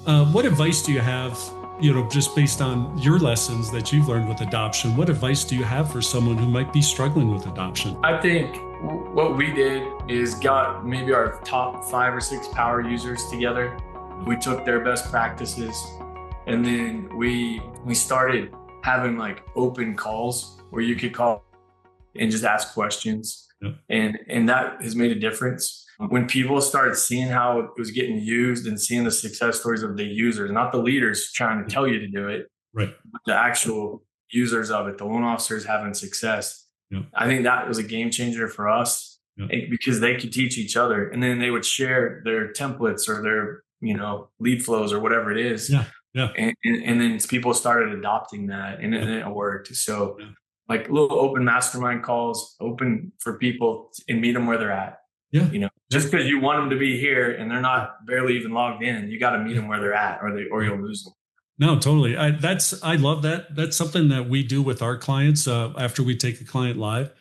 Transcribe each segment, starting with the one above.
What advice do you have, just based on your lessons that you've learned with adoption? What advice do you have for someone who might be struggling with adoption? I think what we did is got maybe our top 5 or 6 power users together. We took their best practices, and then we started having like open calls where you could call and just ask questions. Yep. And that has made a difference. When people started seeing how it was getting used and seeing the success stories of the users, not the leaders trying to tell you to do it, Right. but the actual users of it, the loan officers having success. Yep. I think that was a game changer for us. Yep. Because they could teach each other, and then they would share their templates or their, lead flows or whatever it is. Yeah. Yeah. And then people started adopting that, and it worked. So Yeah. like little open mastermind calls, open for people and meet them where they're at. Yeah. Just because you want them to be here and they're not barely even logged in, you got to meet them where they're at, or you'll lose them. No, totally. I love that. That's something that we do with our clients. After we take a client live,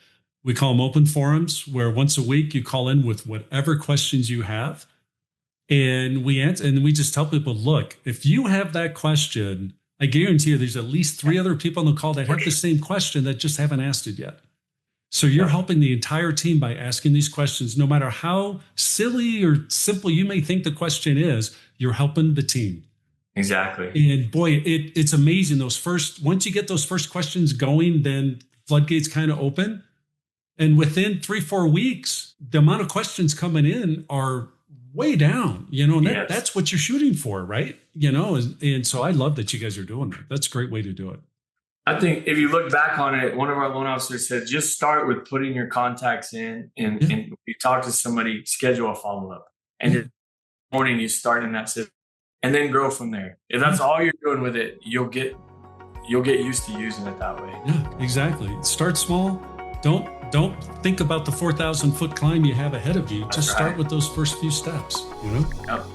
we call them open forums, where once a week you call in with whatever questions you have, and we answer. And we just tell people, look, if you have that question, I guarantee you, there's at least 3 other people on the call that have the same question that just haven't asked it yet. So you're helping the entire team by asking these questions. No matter how silly or simple you may think the question is, you're helping the team. Exactly. And boy, it's amazing. Once you get those first questions going, then floodgates kind of open. And within 3-4 weeks, the amount of questions coming in are way down, and Yes. that's what you're shooting for, right? And so I love that you guys are doing that. That's a great way to do it. I think if you look back on it, one of our loan officers said, just start with putting your contacts in, and you talk to somebody, schedule a follow-up. And in the morning, you start in that system and then grow from there. If that's all you're doing with it, you'll get used to using it that way. Yeah, exactly. Start small. Don't think about the 4,000 foot climb you have ahead of you. Just start with those first few steps, Yep.